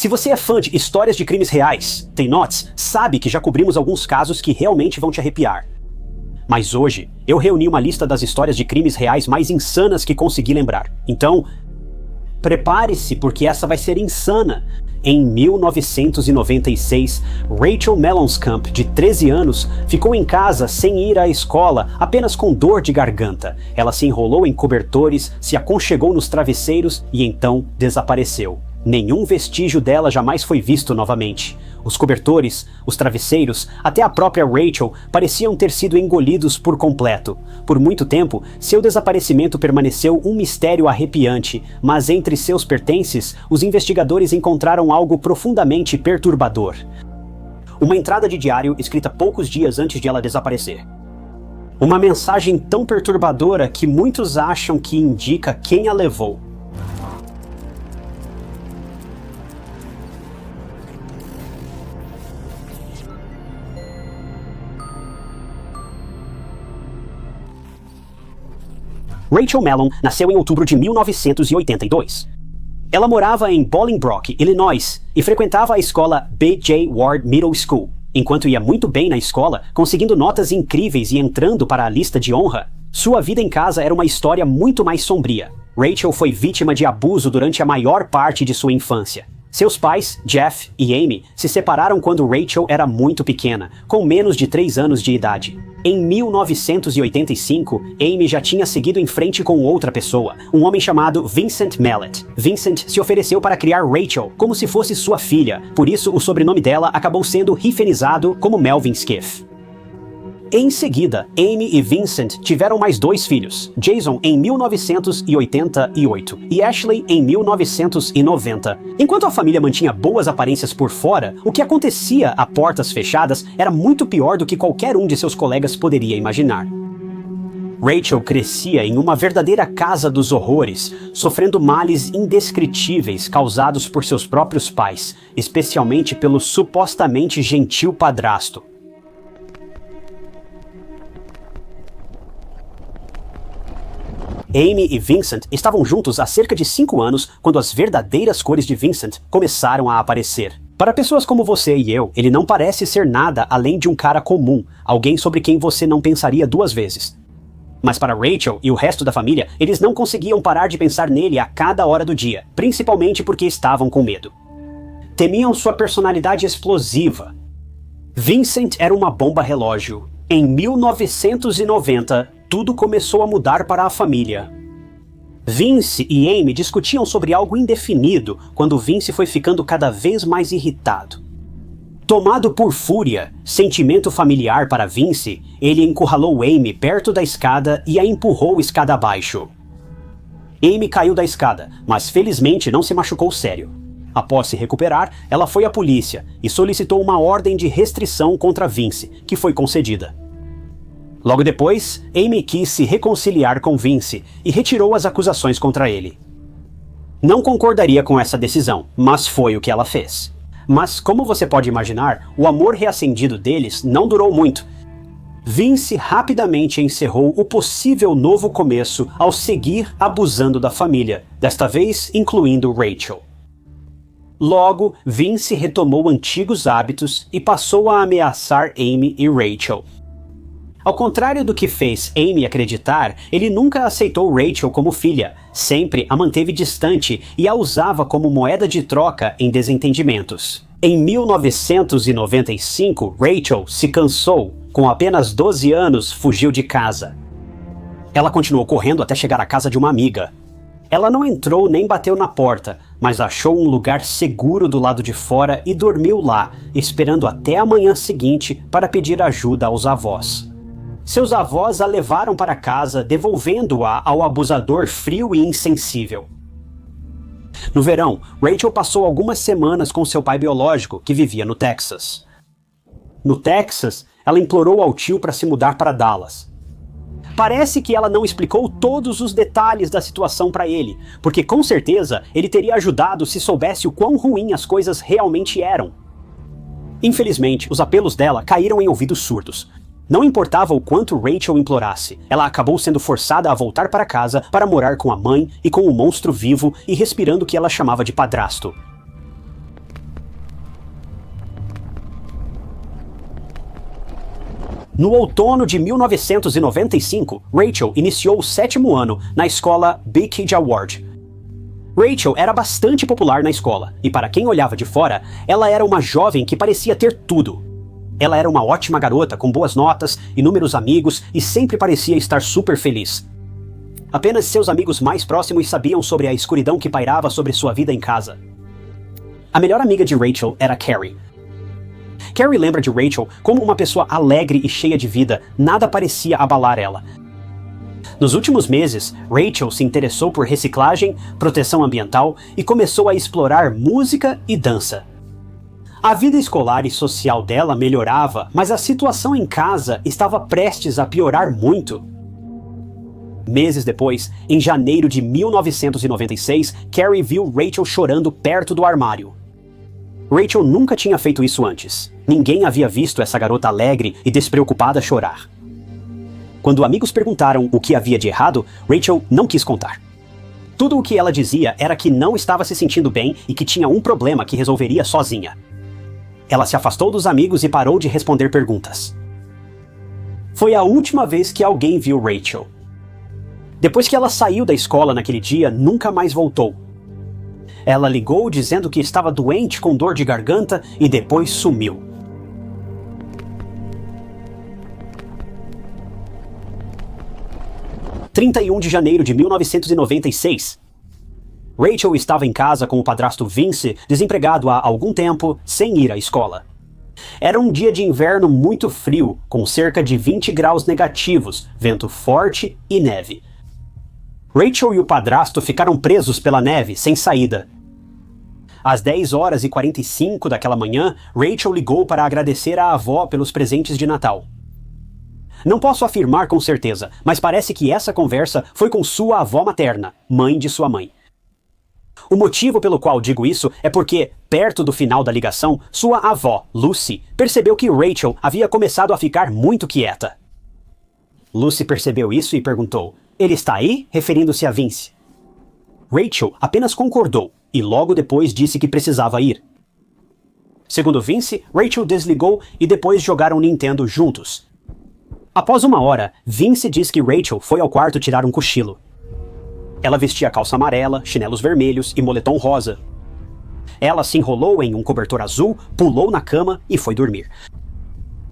Se você é fã de histórias de crimes reais, tem notes, sabe que já cobrimos alguns casos que realmente vão te arrepiar. Mas hoje, eu reuni uma lista das histórias de crimes reais mais insanas que consegui lembrar. Então, prepare-se porque essa vai ser insana. Em 1996, Rachel Mellonscamp, de 13 anos, ficou em casa sem ir à escola, apenas com dor de garganta. Ela se enrolou em cobertores, se aconchegou nos travesseiros e então desapareceu. Nenhum vestígio dela jamais foi visto novamente. Os cobertores, os travesseiros, até a própria Rachel pareciam ter sido engolidos por completo. Por muito tempo, seu desaparecimento permaneceu um mistério arrepiante, mas entre seus pertences, os investigadores encontraram algo profundamente perturbador. Uma entrada de diário escrita poucos dias antes de ela desaparecer. Uma mensagem tão perturbadora que muitos acham que indica quem a levou. Rachel Mellon nasceu em outubro de 1982. Ela morava em Bolingbrook, Illinois, e frequentava a escola B.J. Ward Middle School. Enquanto ia muito bem na escola, conseguindo notas incríveis e entrando para a lista de honra, sua vida em casa era uma história muito mais sombria. Rachel foi vítima de abuso durante a maior parte de sua infância. Seus pais, Jeff e Amy, se separaram quando Rachel era muito pequena, com menos de 3 anos de idade. Em 1985, Amy já tinha seguido em frente com outra pessoa, um homem chamado Vincent Mallet. Vincent se ofereceu para criar Rachel como se fosse sua filha, por isso o sobrenome dela acabou sendo rifenizado como Melvin Skiff. Em seguida, Amy e Vincent tiveram mais 2 filhos, Jason em 1988 e Ashley em 1990. Enquanto a família mantinha boas aparências por fora, o que acontecia a portas fechadas era muito pior do que qualquer um de seus colegas poderia imaginar. Rachel crescia em uma verdadeira casa dos horrores, sofrendo males indescritíveis causados por seus próprios pais, especialmente pelo supostamente gentil padrasto. Amy e Vincent estavam juntos há cerca de 5 anos quando as verdadeiras cores de Vincent começaram a aparecer. Para pessoas como você e eu, ele não parece ser nada além de um cara comum, alguém sobre quem você não pensaria 2 vezes. Mas para Rachel e o resto da família, eles não conseguiam parar de pensar nele a cada hora do dia, principalmente porque estavam com medo. Temiam sua personalidade explosiva. Vincent era uma bomba relógio. Em 1990, tudo começou a mudar para a família. Vince e Amy discutiam sobre algo indefinido quando Vince foi ficando cada vez mais irritado. Tomado por fúria, sentimento familiar para Vince, ele encurralou Amy perto da escada e a empurrou escada abaixo. Amy caiu da escada, mas felizmente não se machucou sério. Após se recuperar, ela foi à polícia e solicitou uma ordem de restrição contra Vince, que foi concedida. Logo depois, Amy quis se reconciliar com Vince e retirou as acusações contra ele. Não concordaria com essa decisão, mas foi o que ela fez. Mas, como você pode imaginar, o amor reacendido deles não durou muito. Vince rapidamente encerrou o possível novo começo ao seguir abusando da família, desta vez incluindo Rachel. Logo, Vince retomou antigos hábitos e passou a ameaçar Amy e Rachel. Ao contrário do que fez Amy acreditar, ele nunca aceitou Rachel como filha, sempre a manteve distante e a usava como moeda de troca em desentendimentos. Em 1995, Rachel se cansou. Com apenas 12 anos, fugiu de casa. Ela continuou correndo até chegar à casa de uma amiga. Ela não entrou nem bateu na porta, mas achou um lugar seguro do lado de fora e dormiu lá, esperando até a manhã seguinte para pedir ajuda aos avós. Seus avós a levaram para casa, devolvendo-a ao abusador frio e insensível. No verão, Rachel passou algumas semanas com seu pai biológico, que vivia no Texas. No Texas, ela implorou ao tio para se mudar para Dallas. Parece que ela não explicou todos os detalhes da situação para ele, porque com certeza ele teria ajudado se soubesse o quão ruim as coisas realmente eram. Infelizmente, os apelos dela caíram em ouvidos surdos. Não importava o quanto Rachel implorasse, ela acabou sendo forçada a voltar para casa para morar com a mãe e com o monstro vivo e respirando o que ela chamava de padrasto. No outono de 1995, Rachel iniciou o 7º ano na escola Beekage Award. Rachel era bastante popular na escola, e para quem olhava de fora, ela era uma jovem que parecia ter tudo. Ela era uma ótima garota, com boas notas, inúmeros amigos e sempre parecia estar super feliz. Apenas seus amigos mais próximos sabiam sobre a escuridão que pairava sobre sua vida em casa. A melhor amiga de Rachel era Carrie. Carrie lembra de Rachel como uma pessoa alegre e cheia de vida, nada parecia abalar ela. Nos últimos meses, Rachel se interessou por reciclagem, proteção ambiental e começou a explorar música e dança. A vida escolar e social dela melhorava, mas a situação em casa estava prestes a piorar muito. Meses depois, em janeiro de 1996, Carrie viu Rachel chorando perto do armário. Rachel nunca tinha feito isso antes. Ninguém havia visto essa garota alegre e despreocupada chorar. Quando amigos perguntaram o que havia de errado, Rachel não quis contar. Tudo o que ela dizia era que não estava se sentindo bem e que tinha um problema que resolveria sozinha. Ela se afastou dos amigos e parou de responder perguntas. Foi a última vez que alguém viu Rachel. Depois que ela saiu da escola naquele dia, nunca mais voltou. Ela ligou dizendo que estava doente com dor de garganta e depois sumiu. Dia 31 de janeiro de 1996. Rachel estava em casa com o padrasto Vince, desempregado há algum tempo, sem ir à escola. Era um dia de inverno muito frio, com cerca de 20 graus negativos, vento forte e neve. Rachel e o padrasto ficaram presos pela neve, sem saída. Às 10h45 daquela manhã, Rachel ligou para agradecer à avó pelos presentes de Natal. Não posso afirmar com certeza, mas parece que essa conversa foi com sua avó materna, mãe de sua mãe. O motivo pelo qual digo isso é porque, perto do final da ligação, sua avó, Lucy, percebeu que Rachel havia começado a ficar muito quieta. Lucy percebeu isso e perguntou: "Ele está aí?", referindo-se a Vince. Rachel apenas concordou e logo depois disse que precisava ir. Segundo Vince, Rachel desligou e depois jogaram Nintendo juntos. Após uma hora, Vince diz que Rachel foi ao quarto tirar um cochilo. Ela vestia calça amarela, chinelos vermelhos e moletom rosa. Ela se enrolou em um cobertor azul, pulou na cama e foi dormir.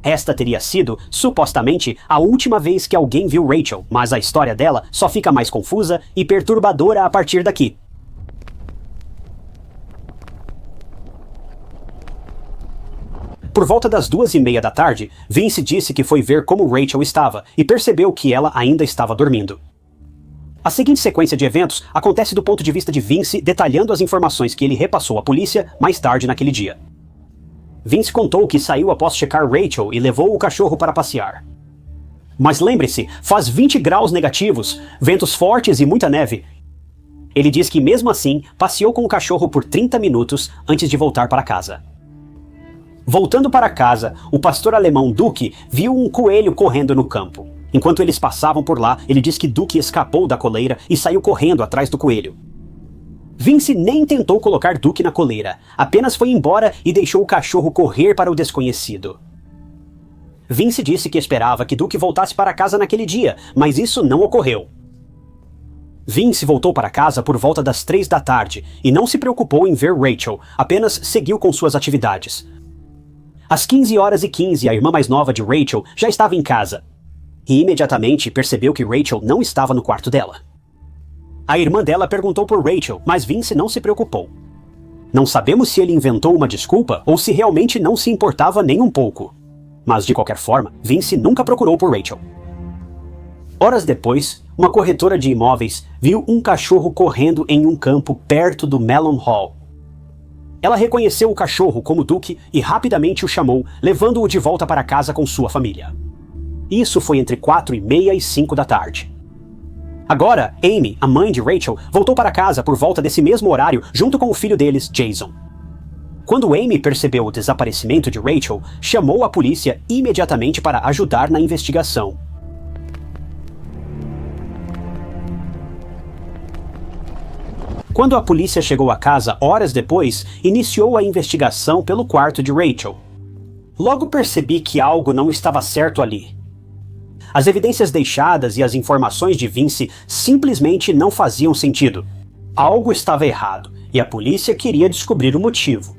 Esta teria sido, supostamente, a última vez que alguém viu Rachel, mas a história dela só fica mais confusa e perturbadora a partir daqui. Por volta das 2h30 da tarde, Vince disse que foi ver como Rachel estava e percebeu que ela ainda estava dormindo. A seguinte sequência de eventos acontece do ponto de vista de Vince, detalhando as informações que ele repassou à polícia mais tarde naquele dia. Vince contou que saiu após checar Rachel e levou o cachorro para passear. Mas lembre-se, faz 20 graus negativos, ventos fortes e muita neve. Ele diz que mesmo assim, passeou com o cachorro por 30 minutos antes de voltar para casa. Voltando para casa, o pastor alemão Duke viu um coelho correndo no campo. Enquanto eles passavam por lá, ele diz que Duke escapou da coleira e saiu correndo atrás do coelho. Vince nem tentou colocar Duke na coleira, apenas foi embora e deixou o cachorro correr para o desconhecido. Vince disse que esperava que Duke voltasse para casa naquele dia, mas isso não ocorreu. Vince voltou para casa por volta das 3 da tarde e não se preocupou em ver Rachel, apenas seguiu com suas atividades. Às 15h15, a irmã mais nova de Rachel já estava em casa. E imediatamente percebeu que Rachel não estava no quarto dela. A irmã dela perguntou por Rachel, mas Vince não se preocupou. Não sabemos se ele inventou uma desculpa ou se realmente não se importava nem um pouco. Mas de qualquer forma, Vince nunca procurou por Rachel. Horas depois, uma corretora de imóveis viu um cachorro correndo em um campo perto do Mellon Hall. Ela reconheceu o cachorro como Duke e rapidamente o chamou, levando-o de volta para casa com sua família. Isso foi entre 4h30 e 5 da tarde. Agora, Amy, a mãe de Rachel, voltou para casa por volta desse mesmo horário junto com o filho deles, Jason. Quando Amy percebeu o desaparecimento de Rachel, chamou a polícia imediatamente para ajudar na investigação. Quando a polícia chegou à casa horas depois, iniciou a investigação pelo quarto de Rachel. Logo percebi que algo não estava certo ali. As evidências deixadas e as informações de Vince simplesmente não faziam sentido. Algo estava errado, e a polícia queria descobrir o motivo.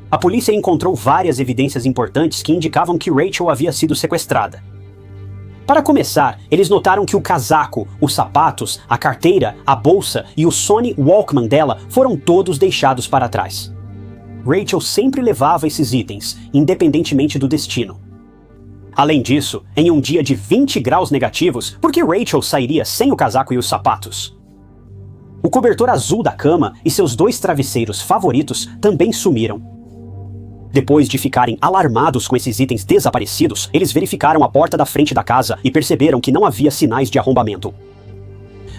A polícia encontrou várias evidências importantes que indicavam que Rachel havia sido sequestrada. Para começar, eles notaram que o casaco, os sapatos, a carteira, a bolsa e o Sony Walkman dela foram todos deixados para trás. Rachel sempre levava esses itens, independentemente do destino. Além disso, em um dia de 20 graus negativos, por que Rachel sairia sem o casaco e os sapatos? O cobertor azul da cama e seus 2 travesseiros favoritos também sumiram. Depois de ficarem alarmados com esses itens desaparecidos, eles verificaram a porta da frente da casa e perceberam que não havia sinais de arrombamento.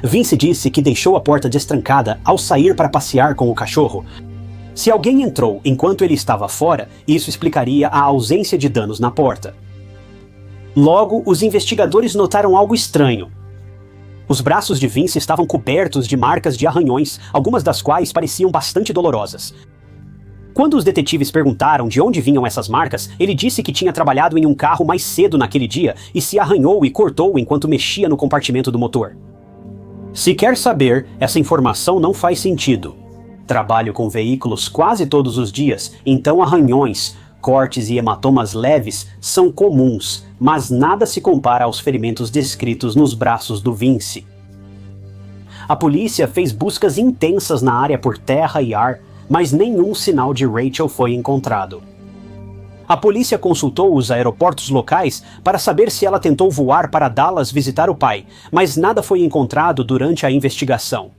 Vince disse que deixou a porta destrancada ao sair para passear com o cachorro. Se alguém entrou enquanto ele estava fora, isso explicaria a ausência de danos na porta. Logo, os investigadores notaram algo estranho. Os braços de Vince estavam cobertos de marcas de arranhões, algumas das quais pareciam bastante dolorosas. Quando os detetives perguntaram de onde vinham essas marcas, ele disse que tinha trabalhado em um carro mais cedo naquele dia e se arranhou e cortou enquanto mexia no compartimento do motor. Se quer saber, essa informação não faz sentido. Trabalho com veículos quase todos os dias, então arranhões, cortes e hematomas leves são comuns, mas nada se compara aos ferimentos descritos nos braços do Vince. A polícia fez buscas intensas na área por terra e ar, mas nenhum sinal de Rachel foi encontrado. A polícia consultou os aeroportos locais para saber se ela tentou voar para Dallas visitar o pai, mas nada foi encontrado durante a investigação.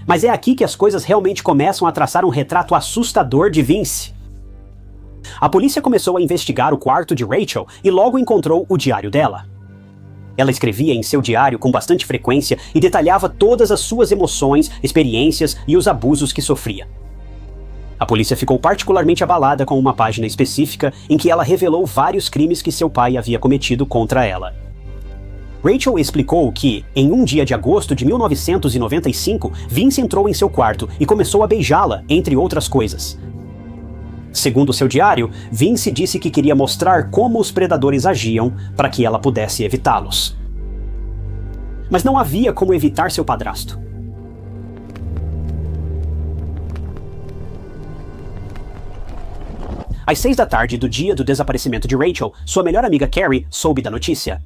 Mas é aqui que as coisas realmente começam a traçar um retrato assustador de Vince. A polícia começou a investigar o quarto de Rachel e logo encontrou o diário dela. Ela escrevia em seu diário com bastante frequência e detalhava todas as suas emoções, experiências e os abusos que sofria. A polícia ficou particularmente abalada com uma página específica em que ela revelou vários crimes que seu pai havia cometido contra ela. Rachel explicou que, em um dia de agosto de 1995, Vince entrou em seu quarto e começou a beijá-la, entre outras coisas. Segundo seu diário, Vince disse que queria mostrar como os predadores agiam para que ela pudesse evitá-los. Mas não havia como evitar seu padrasto. Às 6 da tarde do dia do desaparecimento de Rachel, sua melhor amiga Carrie soube da notícia.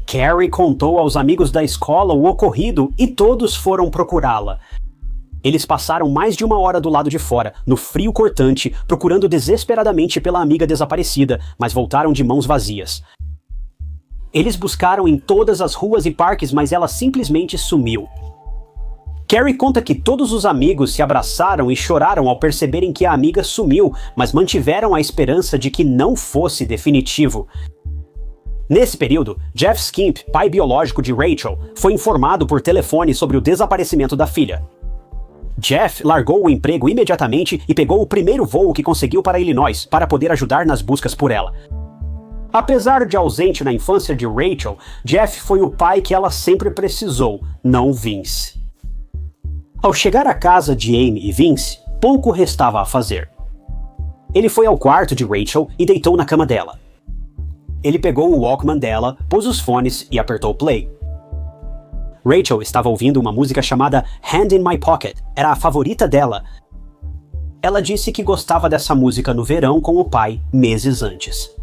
Carrie contou aos amigos da escola o ocorrido e todos foram procurá-la. Eles passaram mais de 1 hora do lado de fora, no frio cortante, procurando desesperadamente pela amiga desaparecida, mas voltaram de mãos vazias. Eles buscaram em todas as ruas e parques, mas ela simplesmente sumiu. Carrie conta que todos os amigos se abraçaram e choraram ao perceberem que a amiga sumiu, mas mantiveram a esperança de que não fosse definitivo. Nesse período, Jeff Skimp, pai biológico de Rachel, foi informado por telefone sobre o desaparecimento da filha. Jeff largou o emprego imediatamente e pegou o primeiro voo que conseguiu para Illinois para poder ajudar nas buscas por ela. Apesar de ausente na infância de Rachel, Jeff foi o pai que ela sempre precisou, não Vince. Ao chegar à casa de Amy e Vince, pouco restava a fazer. Ele foi ao quarto de Rachel e deitou na cama dela. Ele pegou o Walkman dela, pôs os fones e apertou play. Rachel estava ouvindo uma música chamada Hand in My Pocket, era a favorita dela. Ela disse que gostava dessa música no verão com o pai, meses antes.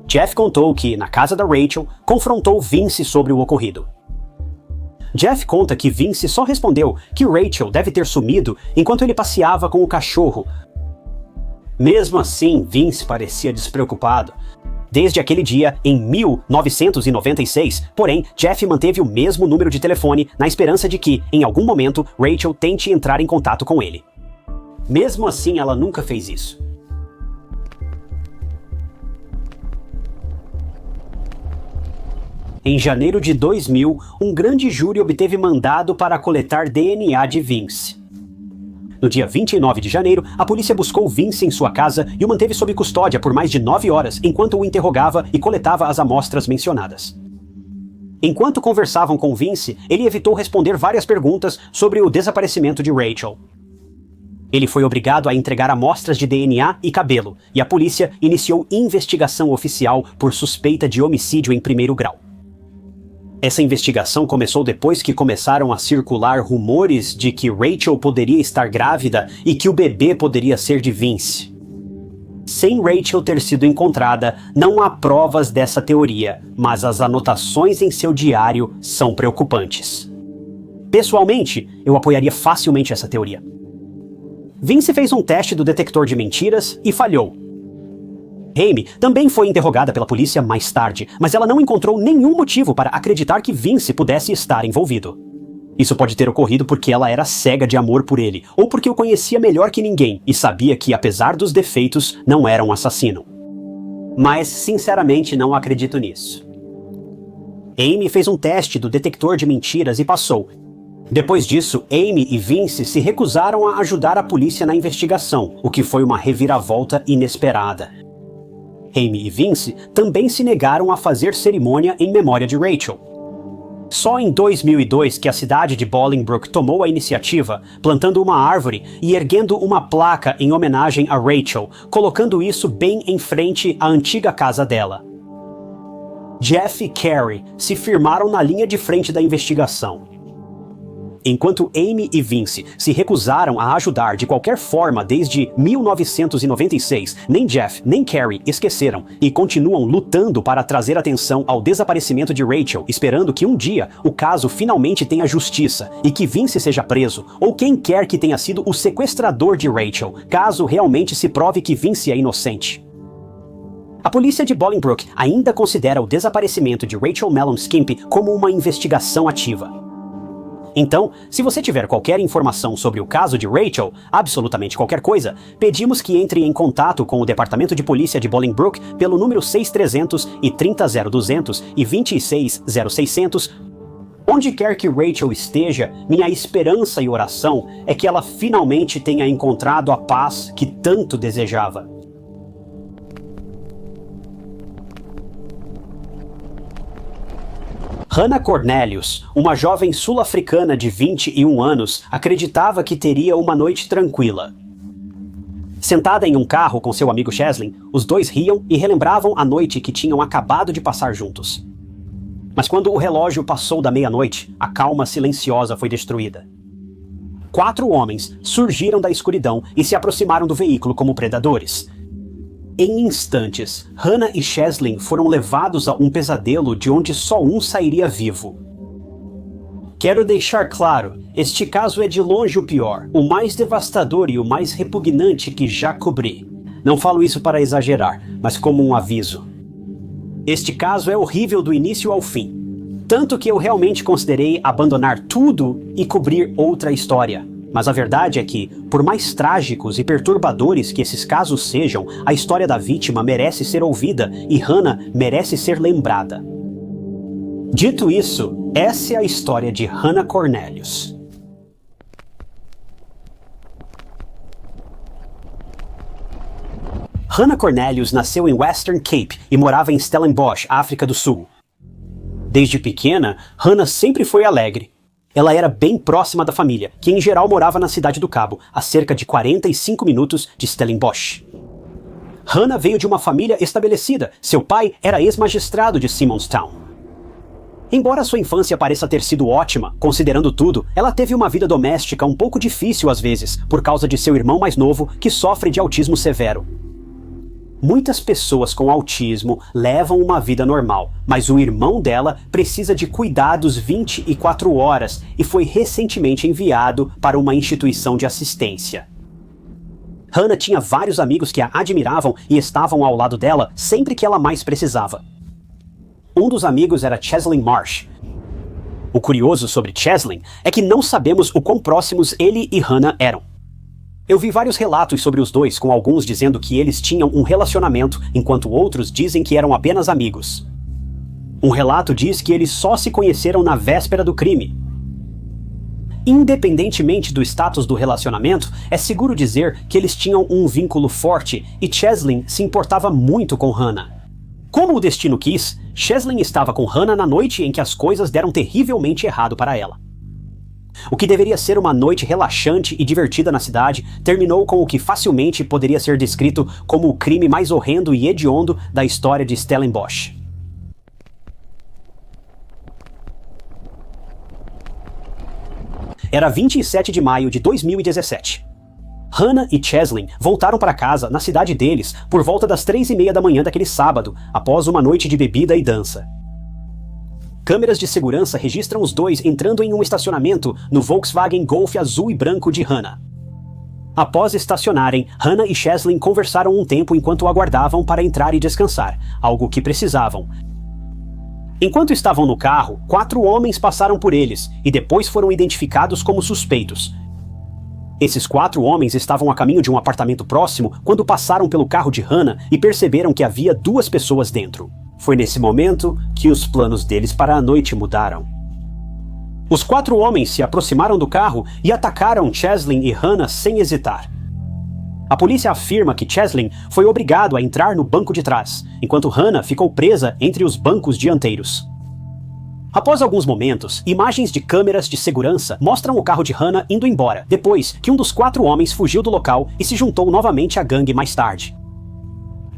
Jeff contou que, na casa da Rachel, confrontou Vince sobre o ocorrido. Jeff conta que Vince só respondeu que Rachel deve ter sumido enquanto ele passeava com o cachorro. Mesmo assim, Vince parecia despreocupado. Desde aquele dia, em 1996, porém, Jeff manteve o mesmo número de telefone na esperança de que, em algum momento, Rachel tente entrar em contato com ele. Mesmo assim, ela nunca fez isso. Em janeiro de 2000, um grande júri obteve mandado para coletar DNA de Vince. No dia 29 de janeiro, a polícia buscou Vince em sua casa e o manteve sob custódia por mais de 9 horas enquanto o interrogava e coletava as amostras mencionadas. Enquanto conversavam com Vince, ele evitou responder várias perguntas sobre o desaparecimento de Rachel. Ele foi obrigado a entregar amostras de DNA e cabelo, e a polícia iniciou investigação oficial por suspeita de homicídio em primeiro grau. Essa investigação começou depois que começaram a circular rumores de que Rachel poderia estar grávida e que o bebê poderia ser de Vince. Sem Rachel ter sido encontrada, não há provas dessa teoria, mas as anotações em seu diário são preocupantes. Pessoalmente, eu apoiaria facilmente essa teoria. Vince fez um teste do detector de mentiras e falhou. Amy também foi interrogada pela polícia mais tarde, mas ela não encontrou nenhum motivo para acreditar que Vince pudesse estar envolvido. Isso pode ter ocorrido porque ela era cega de amor por ele, ou porque o conhecia melhor que ninguém e sabia que, apesar dos defeitos, não era um assassino. Mas, sinceramente, não acredito nisso. Amy fez um teste do detector de mentiras e passou. Depois disso, Amy e Vince se recusaram a ajudar a polícia na investigação, o que foi uma reviravolta inesperada. Amy e Vince também se negaram a fazer cerimônia em memória de Rachel. Só em 2002 que a cidade de Bolingbrook tomou a iniciativa, plantando uma árvore e erguendo uma placa em homenagem a Rachel, colocando isso bem em frente à antiga casa dela. Jeff e Carrie se firmaram na linha de frente da investigação. Enquanto Amy e Vince se recusaram a ajudar de qualquer forma desde 1996, nem Jeff nem Carrie esqueceram e continuam lutando para trazer atenção ao desaparecimento de Rachel, esperando que um dia o caso finalmente tenha justiça e que Vince seja preso, ou quem quer que tenha sido o sequestrador de Rachel, caso realmente se prove que Vince é inocente. A polícia de Bolingbrook ainda considera o desaparecimento de Rachel Mellon Skimp como uma investigação ativa. Então, se você tiver qualquer informação sobre o caso de Rachel, absolutamente qualquer coisa, pedimos que entre em contato com o Departamento de Polícia de Bolingbrook pelo número 6300 e 30200 e 2600600. Onde quer que Rachel esteja, minha esperança e oração é que ela finalmente tenha encontrado a paz que tanto desejava. Hannah Cornelius, uma jovem sul-africana de 21 anos, acreditava que teria uma noite tranquila. Sentada em um carro com seu amigo Cheslin, os dois riam e relembravam a noite que tinham acabado de passar juntos. Mas quando o relógio passou da meia-noite, a calma silenciosa foi destruída. 4 homens surgiram da escuridão e se aproximaram do veículo como predadores. Em instantes, Hannah e Cheslin foram levados a um pesadelo de onde só um sairia vivo. Quero deixar claro, este caso é de longe o pior, o mais devastador e o mais repugnante que já cobri. Não falo isso para exagerar, mas como um aviso. Este caso é horrível do início ao fim. Tanto que eu realmente considerei abandonar tudo e cobrir outra história. Mas a verdade é que, por mais trágicos e perturbadores que esses casos sejam, a história da vítima merece ser ouvida e Hannah merece ser lembrada. Dito isso, essa é a história de Hannah Cornelius. Hannah Cornelius nasceu em Western Cape e morava em Stellenbosch, África do Sul. Desde pequena, Hannah sempre foi alegre. Ela era bem próxima da família, que em geral morava na cidade do Cabo, a cerca de 45 minutos de Stellenbosch. Hannah veio de uma família estabelecida. Seu pai era ex-magistrado de Simonstown. Embora sua infância pareça ter sido ótima, considerando tudo, ela teve uma vida doméstica um pouco difícil às vezes, por causa de seu irmão mais novo, que sofre de autismo severo. Muitas pessoas com autismo levam uma vida normal, mas o irmão dela precisa de cuidados 24 horas e foi recentemente enviado para uma instituição de assistência. Hannah tinha vários amigos que a admiravam e estavam ao lado dela sempre que ela mais precisava. Um dos amigos era Cheslin Marsh. O curioso sobre Cheslin é que não sabemos o quão próximos ele e Hannah eram. Eu vi vários relatos sobre os dois, com alguns dizendo que eles tinham um relacionamento, enquanto outros dizem que eram apenas amigos. Um relato diz que eles só se conheceram na véspera do crime. Independentemente do status do relacionamento, é seguro dizer que eles tinham um vínculo forte e Cheslin se importava muito com Hannah. Como o destino quis, Cheslin estava com Hannah na noite em que as coisas deram terrivelmente errado para ela. O que deveria ser uma noite relaxante e divertida na cidade terminou com o que facilmente poderia ser descrito como o crime mais horrendo e hediondo da história de Stellenbosch. Era 27 de maio de 2017. Hannah e Cheslin voltaram para casa na cidade deles por volta das 3:30 da manhã daquele sábado, após uma noite de bebida e dança. Câmeras de segurança registram os dois entrando em um estacionamento no Volkswagen Golf azul e branco de Hannah. Após estacionarem, Hannah e Cheslin conversaram um tempo enquanto aguardavam para entrar e descansar, algo que precisavam. Enquanto estavam no carro, 4 homens passaram por eles e depois foram identificados como suspeitos. Esses 4 homens estavam a caminho de um apartamento próximo quando passaram pelo carro de Hannah e perceberam que havia 2 pessoas dentro. Foi nesse momento que os planos deles para a noite mudaram. Os 4 homens se aproximaram do carro e atacaram Cheslin e Hannah sem hesitar. A polícia afirma que Cheslin foi obrigado a entrar no banco de trás, enquanto Hannah ficou presa entre os bancos dianteiros. Após alguns momentos, imagens de câmeras de segurança mostram o carro de Hannah indo embora, depois que um dos 4 homens fugiu do local e se juntou novamente à gangue mais tarde.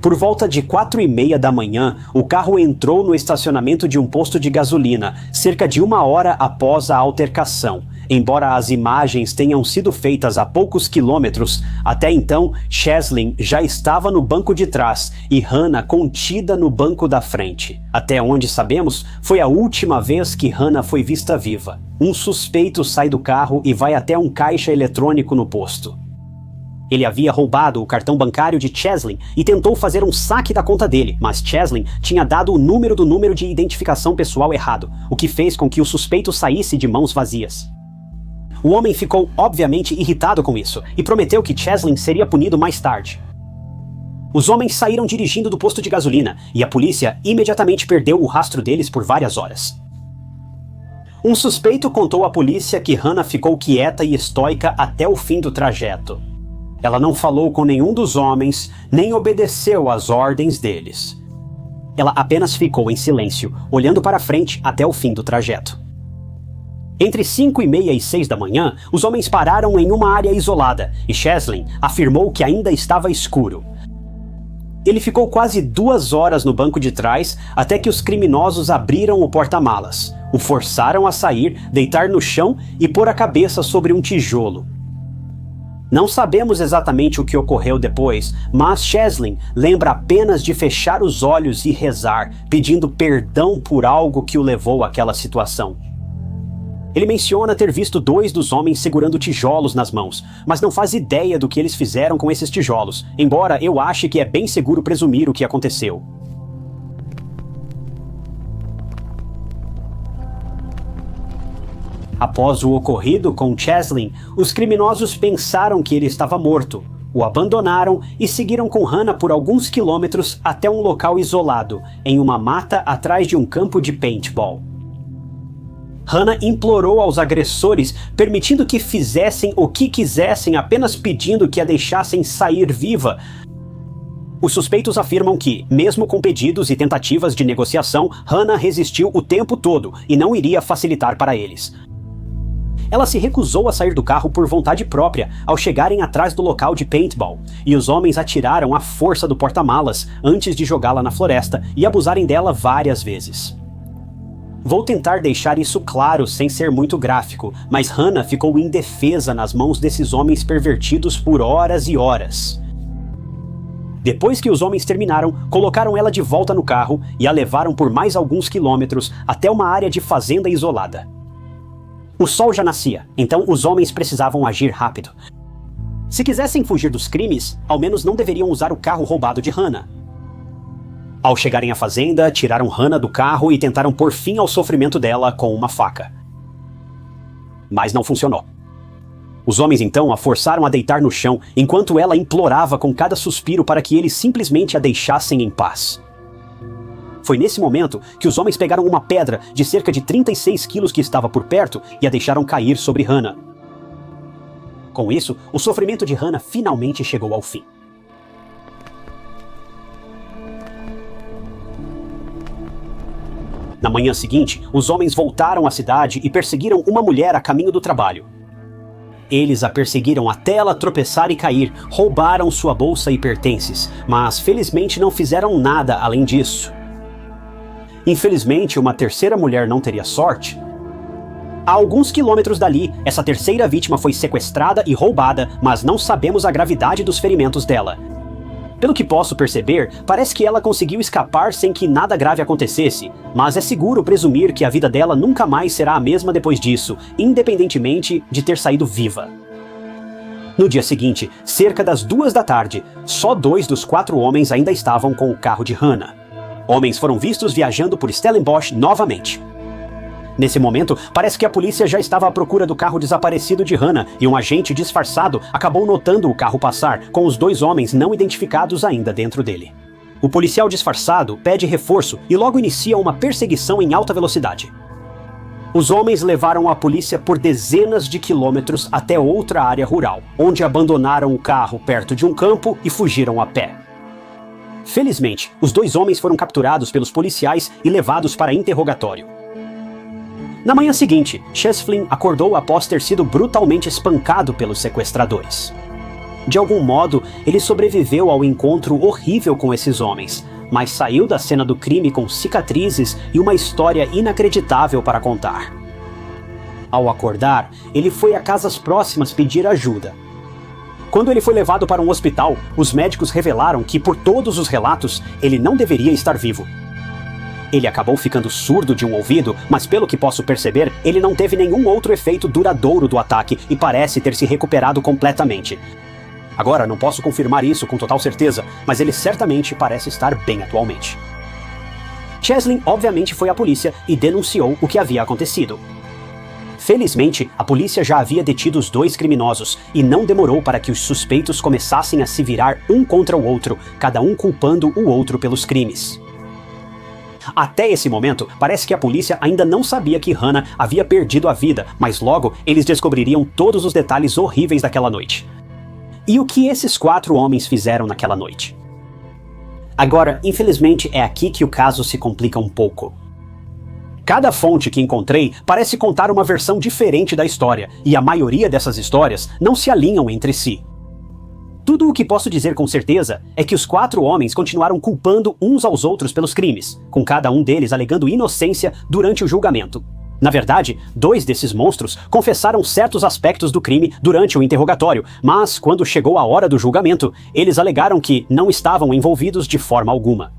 Por volta de 4:30 da manhã, o carro entrou no estacionamento de um posto de gasolina, cerca de 1 hora após a altercação. Embora as imagens tenham sido feitas a poucos quilômetros, até então, Cheslin já estava no banco de trás e Hannah contida no banco da frente. Até onde sabemos, foi a última vez que Hannah foi vista viva. Um suspeito sai do carro e vai até um caixa eletrônico no posto. Ele havia roubado o cartão bancário de Cheslin e tentou fazer um saque da conta dele, mas Cheslin tinha dado o número do número de identificação pessoal errado, o que fez com que o suspeito saísse de mãos vazias. O homem ficou obviamente irritado com isso e prometeu que Cheslin seria punido mais tarde. Os homens saíram dirigindo do posto de gasolina e a polícia imediatamente perdeu o rastro deles por várias horas. Um suspeito contou à polícia que Hannah ficou quieta e estoica até o fim do trajeto. Ela não falou com nenhum dos homens, nem obedeceu às ordens deles. Ela apenas ficou em silêncio, olhando para frente até o fim do trajeto. Entre 5:30 e 6 da manhã, os homens pararam em uma área isolada e Cheslin afirmou que ainda estava escuro. Ele ficou quase 2 horas no banco de trás até que os criminosos abriram o porta-malas, o forçaram a sair, deitar no chão e pôr a cabeça sobre um tijolo. Não sabemos exatamente o que ocorreu depois, mas Cheslin lembra apenas de fechar os olhos e rezar, pedindo perdão por algo que o levou àquela situação. Ele menciona ter visto 2 dos homens segurando tijolos nas mãos, mas não faz ideia do que eles fizeram com esses tijolos, embora eu ache que é bem seguro presumir o que aconteceu. Após o ocorrido com Cheslin, os criminosos pensaram que ele estava morto, o abandonaram e seguiram com Hannah por alguns quilômetros até um local isolado, em uma mata atrás de um campo de paintball. Hannah implorou aos agressores, permitindo que fizessem o que quisessem, apenas pedindo que a deixassem sair viva. Os suspeitos afirmam que, mesmo com pedidos e tentativas de negociação, Hannah resistiu o tempo todo e não iria facilitar para eles. Ela se recusou a sair do carro por vontade própria ao chegarem atrás do local de paintball, e os homens atiraram à força do porta-malas antes de jogá-la na floresta e abusarem dela várias vezes. Vou tentar deixar isso claro sem ser muito gráfico, mas Hannah ficou indefesa nas mãos desses homens pervertidos por horas e horas. Depois que os homens terminaram, colocaram ela de volta no carro e a levaram por mais alguns quilômetros até uma área de fazenda isolada. O sol já nascia, então os homens precisavam agir rápido. Se quisessem fugir dos crimes, ao menos não deveriam usar o carro roubado de Hannah. Ao chegarem à fazenda, tiraram Hannah do carro e tentaram pôr fim ao sofrimento dela com uma faca. Mas não funcionou. Os homens então a forçaram a deitar no chão, enquanto ela implorava com cada suspiro para que eles simplesmente a deixassem em paz. Foi nesse momento que os homens pegaram uma pedra de cerca de 36 quilos que estava por perto e a deixaram cair sobre Hannah. Com isso, o sofrimento de Hannah finalmente chegou ao fim. Na manhã seguinte, os homens voltaram à cidade e perseguiram uma mulher a caminho do trabalho. Eles a perseguiram até ela tropeçar e cair, roubaram sua bolsa e pertences, mas felizmente não fizeram nada além disso. Infelizmente, uma terceira mulher não teria sorte. A alguns quilômetros dali, essa terceira vítima foi sequestrada e roubada, mas não sabemos a gravidade dos ferimentos dela. Pelo que posso perceber, parece que ela conseguiu escapar sem que nada grave acontecesse, mas é seguro presumir que a vida dela nunca mais será a mesma depois disso, independentemente de ter saído viva. No dia seguinte, cerca das 2 da tarde, só 2 dos 4 homens ainda estavam com o carro de Hannah. Homens foram vistos viajando por Stellenbosch novamente. Nesse momento, parece que a polícia já estava à procura do carro desaparecido de Hannah e um agente disfarçado acabou notando o carro passar, com os 2 homens não identificados ainda dentro dele. O policial disfarçado pede reforço e logo inicia uma perseguição em alta velocidade. Os homens levaram a polícia por dezenas de quilômetros até outra área rural, onde abandonaram o carro perto de um campo e fugiram a pé. Felizmente, os 2 homens foram capturados pelos policiais e levados para interrogatório. Na manhã seguinte, Cheslin acordou após ter sido brutalmente espancado pelos sequestradores. De algum modo, ele sobreviveu ao encontro horrível com esses homens, mas saiu da cena do crime com cicatrizes e uma história inacreditável para contar. Ao acordar, ele foi a casas próximas pedir ajuda. Quando ele foi levado para um hospital, os médicos revelaram que, por todos os relatos, ele não deveria estar vivo. Ele acabou ficando surdo de um ouvido, mas pelo que posso perceber, ele não teve nenhum outro efeito duradouro do ataque e parece ter se recuperado completamente. Agora, não posso confirmar isso com total certeza, mas ele certamente parece estar bem atualmente. Cheslin obviamente foi à polícia e denunciou o que havia acontecido. Felizmente, a polícia já havia detido os 2 criminosos e não demorou para que os suspeitos começassem a se virar um contra o outro, cada um culpando o outro pelos crimes. Até esse momento, parece que a polícia ainda não sabia que Hannah havia perdido a vida, mas logo eles descobririam todos os detalhes horríveis daquela noite. E o que esses 4 homens fizeram naquela noite? Agora, infelizmente, é aqui que o caso se complica um pouco. Cada fonte que encontrei parece contar uma versão diferente da história, e a maioria dessas histórias não se alinham entre si. Tudo o que posso dizer com certeza é que os 4 homens continuaram culpando uns aos outros pelos crimes, com cada um deles alegando inocência durante o julgamento. Na verdade, 2 desses monstros confessaram certos aspectos do crime durante o interrogatório, mas quando chegou a hora do julgamento, eles alegaram que não estavam envolvidos de forma alguma.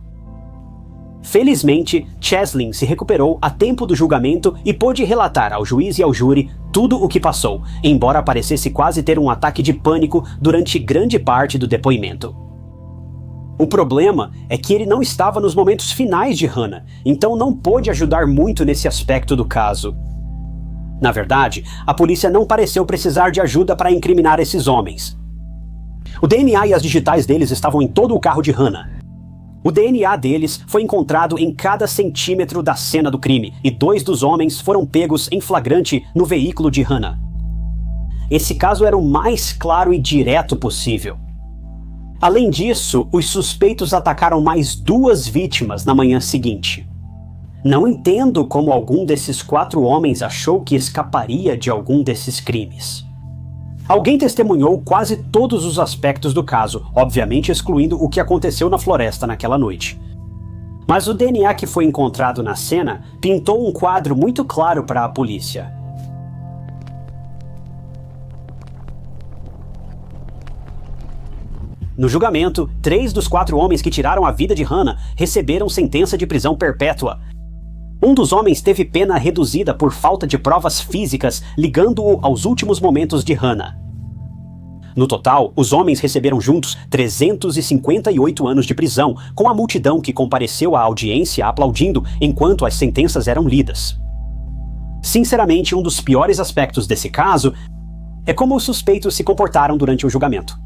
Felizmente, Cheslin se recuperou a tempo do julgamento e pôde relatar ao juiz e ao júri tudo o que passou, embora parecesse quase ter um ataque de pânico durante grande parte do depoimento. O problema é que ele não estava nos momentos finais de Hannah, então não pôde ajudar muito nesse aspecto do caso. Na verdade, a polícia não pareceu precisar de ajuda para incriminar esses homens. O DNA e as digitais deles estavam em todo o carro de Hannah. O DNA deles foi encontrado em cada centímetro da cena do crime, e 2 dos homens foram pegos em flagrante no veículo de Hannah. Esse caso era o mais claro e direto possível. Além disso, os suspeitos atacaram mais 2 vítimas na manhã seguinte. Não entendo como algum desses 4 homens achou que escaparia de algum desses crimes. Alguém testemunhou quase todos os aspectos do caso, obviamente excluindo o que aconteceu na floresta naquela noite. Mas o DNA que foi encontrado na cena pintou um quadro muito claro para a polícia. No julgamento, 3 dos 4 homens que tiraram a vida de Hannah receberam sentença de prisão perpétua. Um dos homens teve pena reduzida por falta de provas físicas, ligando-o aos últimos momentos de Hannah. No total, os homens receberam juntos 358 anos de prisão, com a multidão que compareceu à audiência aplaudindo enquanto as sentenças eram lidas. Sinceramente, um dos piores aspectos desse caso é como os suspeitos se comportaram durante o julgamento.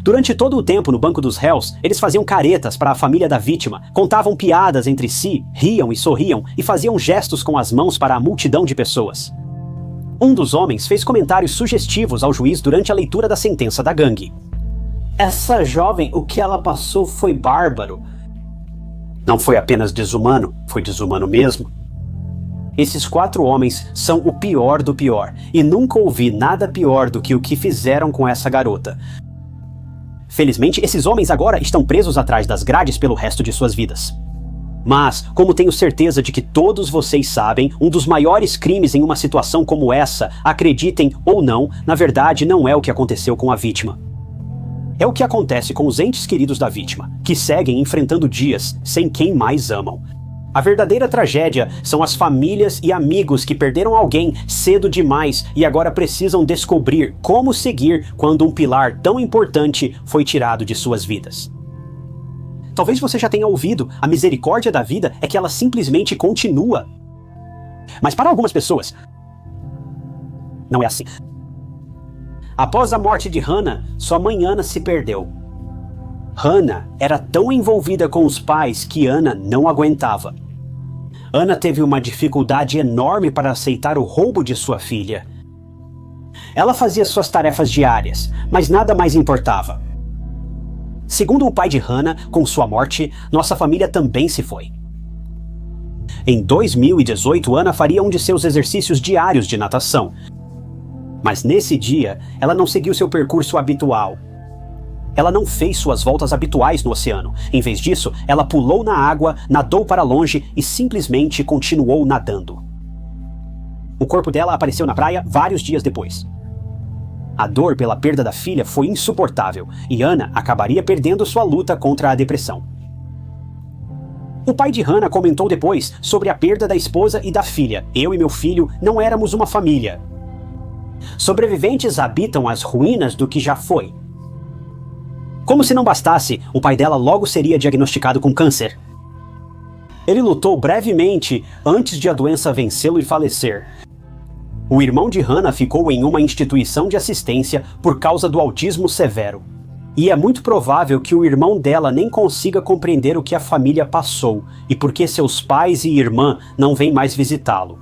Durante todo o tempo no banco dos réus, eles faziam caretas para a família da vítima, contavam piadas entre si, riam e sorriam e faziam gestos com as mãos para a multidão de pessoas. Um dos homens fez comentários sugestivos ao juiz durante a leitura da sentença da gangue. Essa jovem, o que ela passou foi bárbaro. Não foi apenas desumano, foi desumano mesmo. Esses 4 homens são o pior do pior, e nunca ouvi nada pior do que o que fizeram com essa garota. Felizmente, esses homens agora estão presos atrás das grades pelo resto de suas vidas. Mas, como tenho certeza de que todos vocês sabem, um dos maiores crimes em uma situação como essa, acreditem ou não, na verdade não é o que aconteceu com a vítima. É o que acontece com os entes queridos da vítima, que seguem enfrentando dias sem quem mais amam. A verdadeira tragédia são as famílias e amigos que perderam alguém cedo demais e agora precisam descobrir como seguir quando um pilar tão importante foi tirado de suas vidas. Talvez você já tenha ouvido, a misericórdia da vida é que ela simplesmente continua. Mas para algumas pessoas, não é assim. Após a morte de Hannah, sua mãe Anna se perdeu. Hannah era tão envolvida com os pais que Anna não aguentava. Anna teve uma dificuldade enorme para aceitar o roubo de sua filha. Ela fazia suas tarefas diárias, mas nada mais importava. Segundo o pai de Hannah, com sua morte, nossa família também se foi. Em 2018, Anna faria um de seus exercícios diários de natação. Mas nesse dia, ela não seguiu seu percurso habitual. Ela não fez suas voltas habituais no oceano. Em vez disso, ela pulou na água, nadou para longe e simplesmente continuou nadando. O corpo dela apareceu na praia vários dias depois. A dor pela perda da filha foi insuportável e Anna acabaria perdendo sua luta contra a depressão. O pai de Hannah comentou depois sobre a perda da esposa e da filha. Eu e meu filho não éramos uma família. Sobreviventes habitam as ruínas do que já foi. Como se não bastasse, o pai dela logo seria diagnosticado com câncer. Ele lutou brevemente antes de a doença vencê-lo e falecer. O irmão de Hannah ficou em uma instituição de assistência por causa do autismo severo. E é muito provável que o irmão dela nem consiga compreender o que a família passou e por que seus pais e irmã não vêm mais visitá-lo.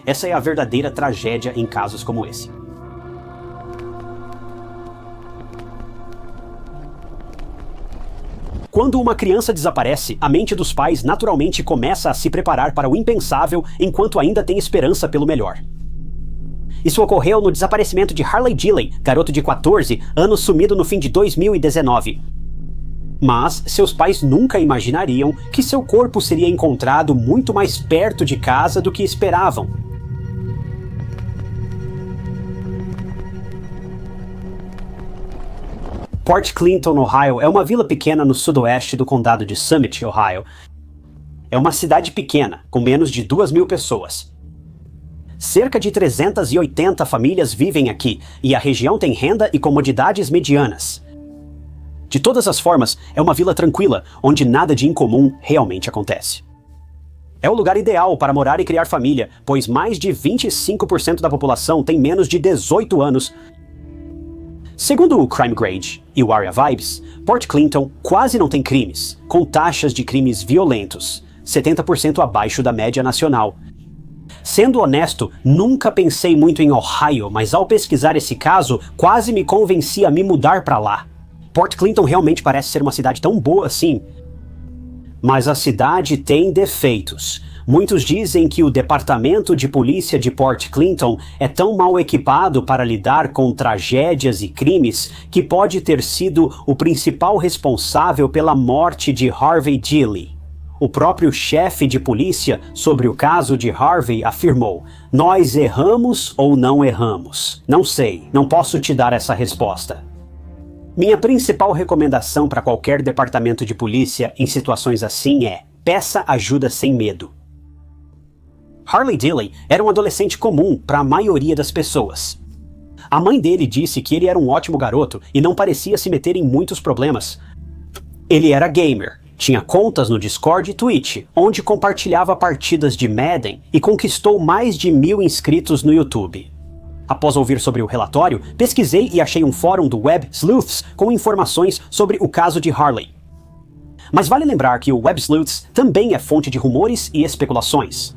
Essa é a verdadeira tragédia em casos como esse. Quando uma criança desaparece, a mente dos pais naturalmente começa a se preparar para o impensável enquanto ainda tem esperança pelo melhor. Isso ocorreu no desaparecimento de Harley Dilley, garoto de 14 anos sumido no fim de 2019. Mas seus pais nunca imaginariam que seu corpo seria encontrado muito mais perto de casa do que esperavam. Port Clinton, Ohio, é uma vila pequena no sudoeste do condado de Summit, Ohio. É uma cidade pequena, com menos de 2.000 pessoas. Cerca de 380 famílias vivem aqui, e a região tem renda e comodidades medianas. De todas as formas, é uma vila tranquila, onde nada de incomum realmente acontece. É o lugar ideal para morar e criar família, pois mais de 25% da população tem menos de 18 anos. Segundo o Crime Grade e o Area Vibes, Port Clinton quase não tem crimes, com taxas de crimes violentos, 70% abaixo da média nacional. Sendo honesto, nunca pensei muito em Ohio, mas ao pesquisar esse caso, quase me convenci a me mudar para lá. Port Clinton realmente parece ser uma cidade tão boa assim. Mas a cidade tem defeitos. Muitos dizem que o departamento de polícia de Port Clinton é tão mal equipado para lidar com tragédias e crimes que pode ter sido o principal responsável pela morte de Harvey Dilley. O próprio chefe de polícia sobre o caso de Harvey afirmou: "Nós erramos ou não erramos? Não sei, não posso te dar essa resposta." Minha principal recomendação para qualquer departamento de polícia em situações assim é: peça ajuda sem medo. Harley Dilley era um adolescente comum para a maioria das pessoas. A mãe dele disse que ele era um ótimo garoto e não parecia se meter em muitos problemas. Ele era gamer, tinha contas no Discord e Twitch, onde compartilhava partidas de Madden e conquistou mais de 1.000 inscritos no YouTube. Após ouvir sobre o relatório, pesquisei e achei um fórum do Web Sleuths com informações sobre o caso de Harley. Mas vale lembrar que o Web Sleuths também é fonte de rumores e especulações.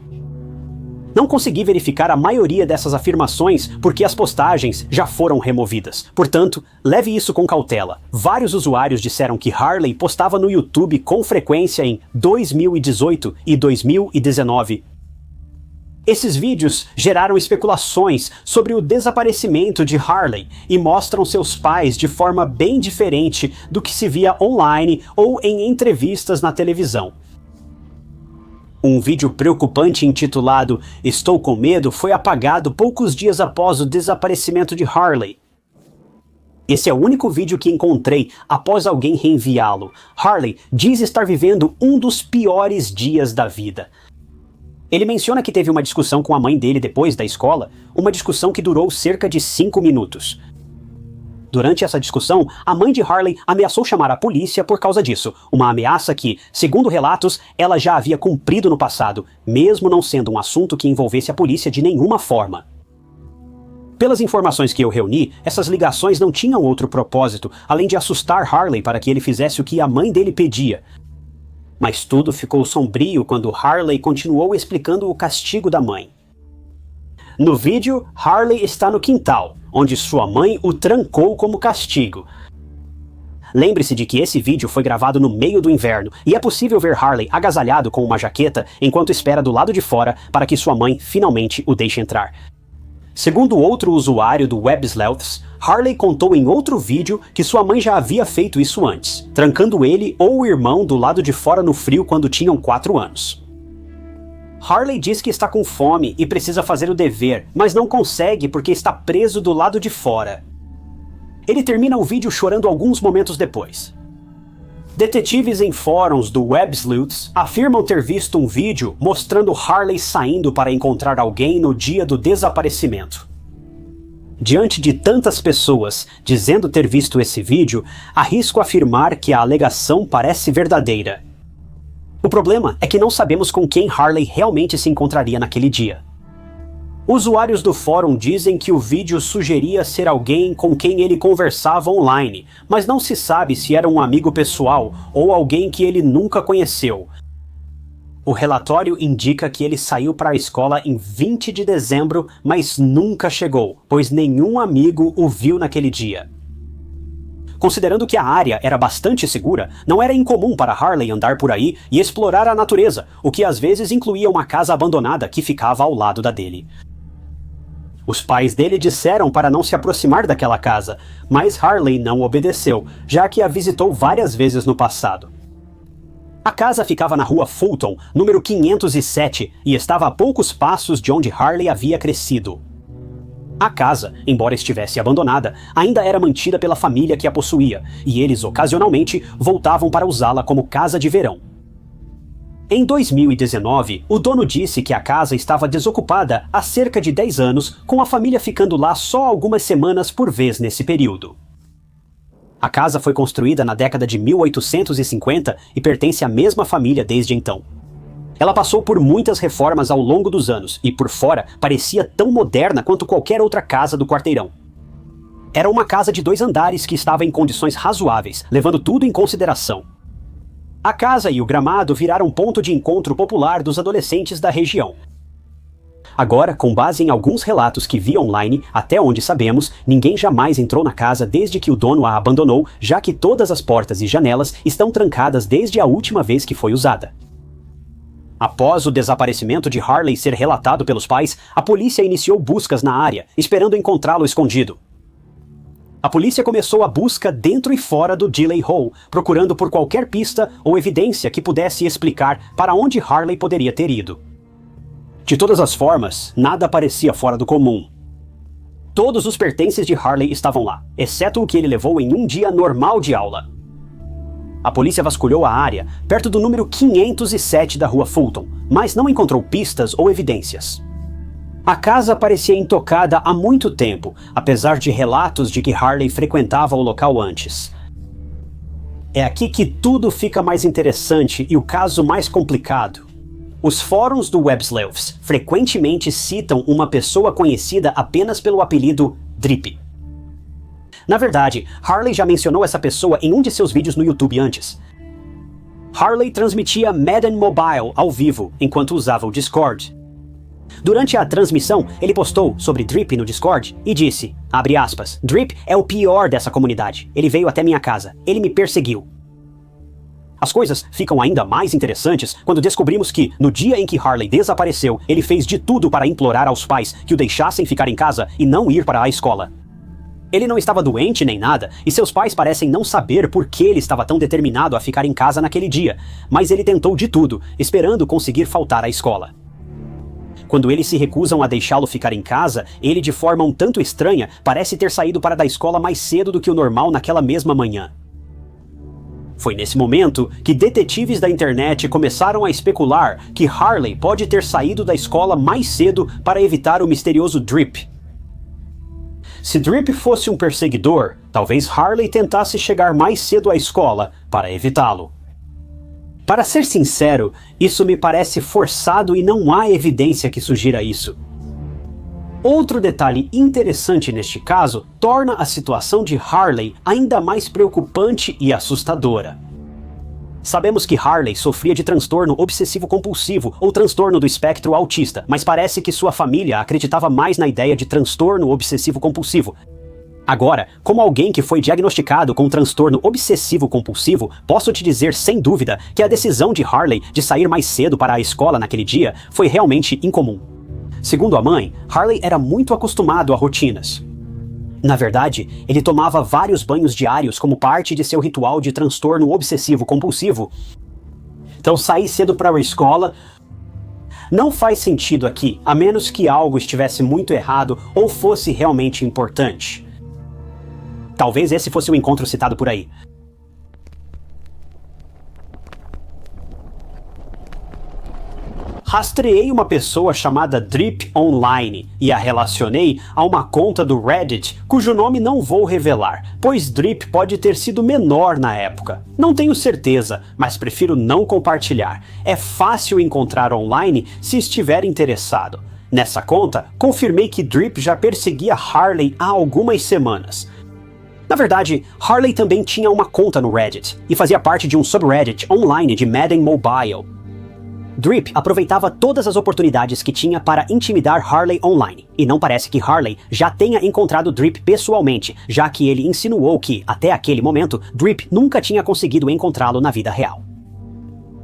Não consegui verificar a maioria dessas afirmações porque as postagens já foram removidas. Portanto, leve isso com cautela. Vários usuários disseram que Harley postava no YouTube com frequência em 2018 e 2019. Esses vídeos geraram especulações sobre o desaparecimento de Harley e mostram seus pais de forma bem diferente do que se via online ou em entrevistas na televisão. Um vídeo preocupante intitulado "Estou com medo" foi apagado poucos dias após o desaparecimento de Harley. Esse é o único vídeo que encontrei após alguém reenviá-lo. Harley diz estar vivendo um dos piores dias da vida. Ele menciona que teve uma discussão com a mãe dele depois da escola, uma discussão que durou cerca de 5 minutos. Durante essa discussão, a mãe de Harley ameaçou chamar a polícia por causa disso, uma ameaça que, segundo relatos, ela já havia cumprido no passado, mesmo não sendo um assunto que envolvesse a polícia de nenhuma forma. Pelas informações que eu reuni, essas ligações não tinham outro propósito, além de assustar Harley para que ele fizesse o que a mãe dele pedia. Mas tudo ficou sombrio quando Harley continuou explicando o castigo da mãe. No vídeo, Harley está no quintal, onde sua mãe o trancou como castigo. Lembre-se de que esse vídeo foi gravado no meio do inverno, e é possível ver Harley agasalhado com uma jaqueta enquanto espera do lado de fora para que sua mãe finalmente o deixe entrar. Segundo outro usuário do WebSleuths, Harley contou em outro vídeo que sua mãe já havia feito isso antes, trancando ele ou o irmão do lado de fora no frio quando tinham 4 anos. Harley diz que está com fome e precisa fazer o dever, mas não consegue porque está preso do lado de fora. Ele termina o vídeo chorando alguns momentos depois. Detetives em fóruns do WebSleuths afirmam ter visto um vídeo mostrando Harley saindo para encontrar alguém no dia do desaparecimento. Diante de tantas pessoas dizendo ter visto esse vídeo, arrisco afirmar que a alegação parece verdadeira. O problema é que não sabemos com quem Harley realmente se encontraria naquele dia. Usuários do fórum dizem que o vídeo sugeria ser alguém com quem ele conversava online, mas não se sabe se era um amigo pessoal ou alguém que ele nunca conheceu. O relatório indica que ele saiu para a escola em 20 de dezembro, mas nunca chegou, pois nenhum amigo o viu naquele dia. Considerando que a área era bastante segura, não era incomum para Harley andar por aí e explorar a natureza, o que às vezes incluía uma casa abandonada que ficava ao lado da dele. Os pais dele disseram para não se aproximar daquela casa, mas Harley não obedeceu, já que a visitou várias vezes no passado. A casa ficava na rua Fulton, número 507, e estava a poucos passos de onde Harley havia crescido. A casa, embora estivesse abandonada, ainda era mantida pela família que a possuía, e eles ocasionalmente voltavam para usá-la como casa de verão. Em 2019, o dono disse que a casa estava desocupada há cerca de 10 anos, com a família ficando lá só algumas semanas por vez nesse período. A casa foi construída na década de 1850 e pertence à mesma família desde então. Ela passou por muitas reformas ao longo dos anos e, por fora, parecia tão moderna quanto qualquer outra casa do quarteirão. Era uma casa de 2 andares que estava em condições razoáveis, levando tudo em consideração. A casa e o gramado viraram ponto de encontro popular dos adolescentes da região. Agora, com base em alguns relatos que vi online, até onde sabemos, ninguém jamais entrou na casa desde que o dono a abandonou, já que todas as portas e janelas estão trancadas desde a última vez que foi usada. Após o desaparecimento de Harley ser relatado pelos pais, a polícia iniciou buscas na área, esperando encontrá-lo escondido. A polícia começou a busca dentro e fora do Dealey Hole, procurando por qualquer pista ou evidência que pudesse explicar para onde Harley poderia ter ido. De todas as formas, nada parecia fora do comum. Todos os pertences de Harley estavam lá, exceto o que ele levou em um dia normal de aula. A polícia vasculhou a área, perto do número 507 da rua Fulton, mas não encontrou pistas ou evidências. A casa parecia intocada há muito tempo, apesar de relatos de que Harley frequentava o local antes. É aqui que tudo fica mais interessante e o caso mais complicado. Os fóruns do WebSleuths frequentemente citam uma pessoa conhecida apenas pelo apelido Drip. Na verdade, Harley já mencionou essa pessoa em um de seus vídeos no YouTube antes. Harley transmitia Madden Mobile ao vivo enquanto usava o Discord. Durante a transmissão, ele postou sobre Drip no Discord e disse, abre aspas, Drip é o pior dessa comunidade. Ele veio até minha casa. Ele me perseguiu. As coisas ficam ainda mais interessantes quando descobrimos que, no dia em que Harley desapareceu, ele fez de tudo para implorar aos pais que o deixassem ficar em casa e não ir para a escola. Ele não estava doente nem nada, e seus pais parecem não saber por que ele estava tão determinado a ficar em casa naquele dia, mas ele tentou de tudo, esperando conseguir faltar à escola. Quando eles se recusam a deixá-lo ficar em casa, ele, de forma um tanto estranha, parece ter saído para da escola mais cedo do que o normal naquela mesma manhã. Foi nesse momento que detetives da internet começaram a especular que Harley pode ter saído da escola mais cedo para evitar o misterioso Drip. Se Drip fosse um perseguidor, talvez Harley tentasse chegar mais cedo à escola para evitá-lo. Para ser sincero, isso me parece forçado e não há evidência que sugira isso. Outro detalhe interessante neste caso torna a situação de Harley ainda mais preocupante e assustadora. Sabemos que Harley sofria de transtorno obsessivo-compulsivo ou transtorno do espectro autista, mas parece que sua família acreditava mais na ideia de transtorno obsessivo-compulsivo. Agora, como alguém que foi diagnosticado com transtorno obsessivo-compulsivo, posso te dizer sem dúvida que a decisão de Harley de sair mais cedo para a escola naquele dia foi realmente incomum. Segundo a mãe, Harley era muito acostumado a rotinas. Na verdade, ele tomava vários banhos diários como parte de seu ritual de transtorno obsessivo-compulsivo. Então sair cedo para a escola não faz sentido aqui, a menos que algo estivesse muito errado ou fosse realmente importante. Talvez esse fosse o encontro citado por aí. Rastreei uma pessoa chamada Drip Online e a relacionei a uma conta do Reddit cujo nome não vou revelar, pois Drip pode ter sido menor na época. Não tenho certeza, mas prefiro não compartilhar. É fácil encontrar online se estiver interessado. Nessa conta, confirmei que Drip já perseguia Harley há algumas semanas. Na verdade, Harley também tinha uma conta no Reddit e fazia parte de um subreddit online de Madden Mobile. Drip aproveitava todas as oportunidades que tinha para intimidar Harley online, e não parece que Harley já tenha encontrado Drip pessoalmente, já que ele insinuou que, até aquele momento, Drip nunca tinha conseguido encontrá-lo na vida real.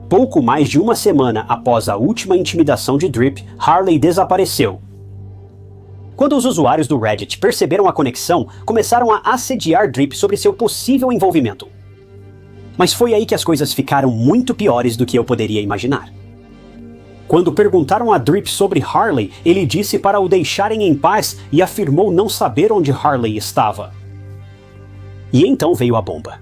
Pouco mais de uma semana após a última intimidação de Drip, Harley desapareceu. Quando os usuários do Reddit perceberam a conexão, começaram a assediar Drip sobre seu possível envolvimento. Mas foi aí que as coisas ficaram muito piores do que eu poderia imaginar. Quando perguntaram a Drip sobre Harley, ele disse para o deixarem em paz e afirmou não saber onde Harley estava. E então veio a bomba.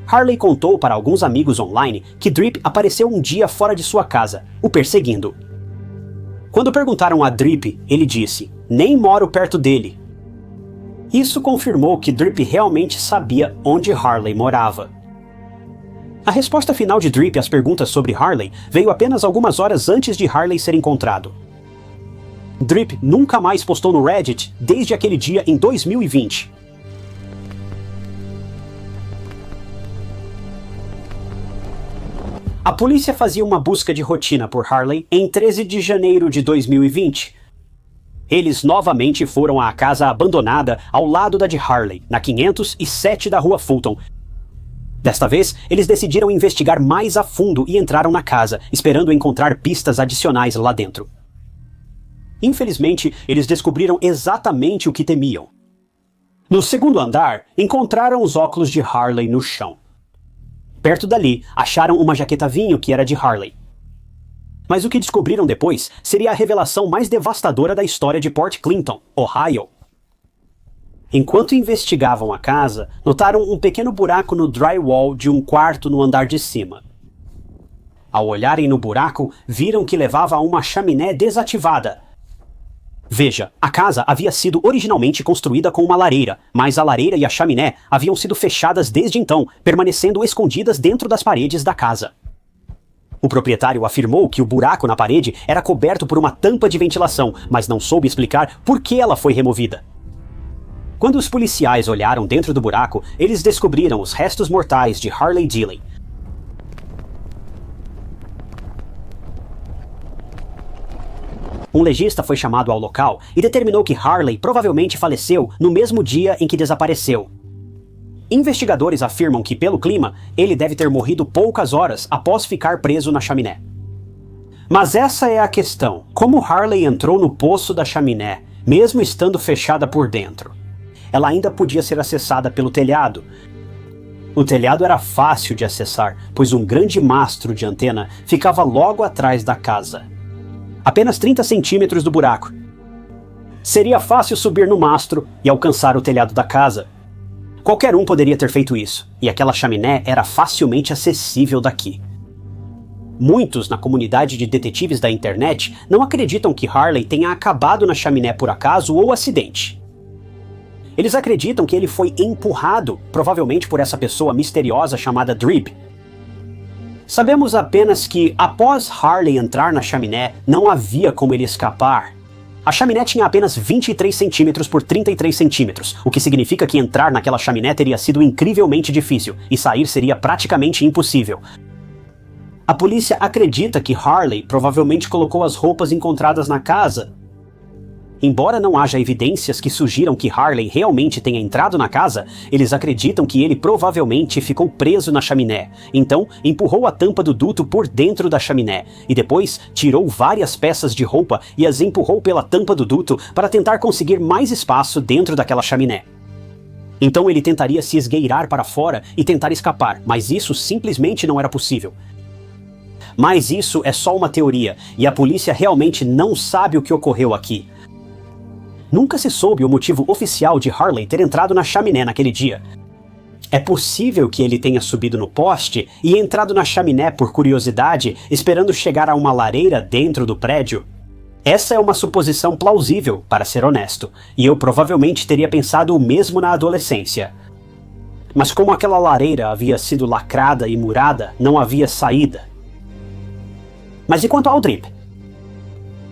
Harley contou para alguns amigos online que Drip apareceu um dia fora de sua casa, o perseguindo. Quando perguntaram a Drip, ele disse, nem moro perto dele. Isso confirmou que Drip realmente sabia onde Harley morava. A resposta final de Drip às perguntas sobre Harley veio apenas algumas horas antes de Harley ser encontrado. Drip nunca mais postou no Reddit desde aquele dia em 2020. A polícia fazia uma busca de rotina por Harley em 13 de janeiro de 2020. Eles novamente foram à casa abandonada ao lado da de Harley, na 507 da rua Fulton. Desta vez, eles decidiram investigar mais a fundo e entraram na casa, esperando encontrar pistas adicionais lá dentro. Infelizmente, eles descobriram exatamente o que temiam. No segundo andar, encontraram os óculos de Harley no chão. Perto dali, acharam uma jaqueta vinho que era de Harley. Mas o que descobriram depois seria a revelação mais devastadora da história de Port Clinton, Ohio. Enquanto investigavam a casa, notaram um pequeno buraco no drywall de um quarto no andar de cima. Ao olharem no buraco, viram que levava a uma chaminé desativada. Veja, a casa havia sido originalmente construída com uma lareira, mas a lareira e a chaminé haviam sido fechadas desde então, permanecendo escondidas dentro das paredes da casa. O proprietário afirmou que o buraco na parede era coberto por uma tampa de ventilação, mas não soube explicar por que ela foi removida. Quando os policiais olharam dentro do buraco, eles descobriram os restos mortais de Harley Dilley. Um legista foi chamado ao local e determinou que Harley provavelmente faleceu no mesmo dia em que desapareceu. Investigadores afirmam que, pelo clima, ele deve ter morrido poucas horas após ficar preso na chaminé. Mas essa é a questão: como Harley entrou no poço da chaminé, mesmo estando fechada por dentro? Ela ainda podia ser acessada pelo telhado. O telhado era fácil de acessar, pois um grande mastro de antena ficava logo atrás da casa. Apenas 30 centímetros do buraco. Seria fácil subir no mastro e alcançar o telhado da casa. Qualquer um poderia ter feito isso, e aquela chaminé era facilmente acessível daqui. Muitos na comunidade de detetives da internet não acreditam que Harley tenha acabado na chaminé por acaso ou acidente. Eles acreditam que ele foi empurrado, provavelmente por essa pessoa misteriosa chamada Drip. Sabemos apenas que, após Harley entrar na chaminé, não havia como ele escapar. A chaminé tinha apenas 23 centímetros por 33 centímetros, o que significa que entrar naquela chaminé teria sido incrivelmente difícil, e sair seria praticamente impossível. A polícia acredita que Harley provavelmente colocou as roupas encontradas na casa. Embora não haja evidências que sugiram que Harley realmente tenha entrado na casa, eles acreditam que ele provavelmente ficou preso na chaminé. Então, empurrou a tampa do duto por dentro da chaminé, e depois tirou várias peças de roupa e as empurrou pela tampa do duto para tentar conseguir mais espaço dentro daquela chaminé. Então ele tentaria se esgueirar para fora e tentar escapar, mas isso simplesmente não era possível. Mas isso é só uma teoria, e a polícia realmente não sabe o que ocorreu aqui. Nunca se soube o motivo oficial de Harley ter entrado na chaminé naquele dia. É possível que ele tenha subido no poste e entrado na chaminé por curiosidade, esperando chegar a uma lareira dentro do prédio. Essa é uma suposição plausível, para ser honesto, e eu provavelmente teria pensado o mesmo na adolescência. Mas como aquela lareira havia sido lacrada e murada, não havia saída. Mas e quanto ao Drip?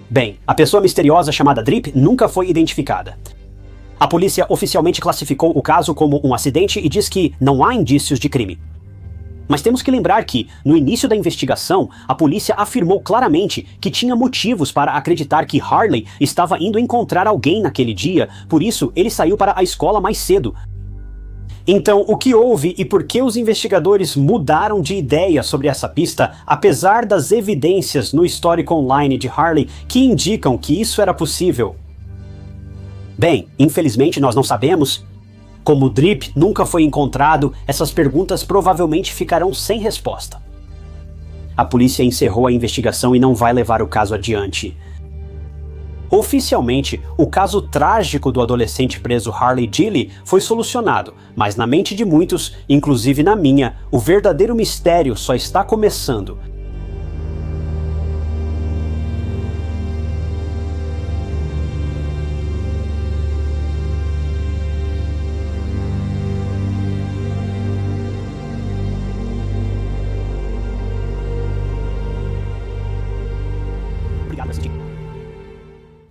Bem, a pessoa misteriosa chamada Drip nunca foi identificada. A polícia oficialmente classificou o caso como um acidente e diz que não há indícios de crime. Mas temos que lembrar que, no início da investigação, a polícia afirmou claramente que tinha motivos para acreditar que Harley estava indo encontrar alguém naquele dia, por isso ele saiu para a escola mais cedo. Então, o que houve e por que os investigadores mudaram de ideia sobre essa pista, apesar das evidências no histórico online de Harley que indicam que isso era possível? Bem, infelizmente nós não sabemos. Como o Drip nunca foi encontrado, essas perguntas provavelmente ficarão sem resposta. A polícia encerrou a investigação e não vai levar o caso adiante. Oficialmente, o caso trágico do adolescente preso Harley Gilly foi solucionado, mas na mente de muitos, inclusive na minha, o verdadeiro mistério só está começando.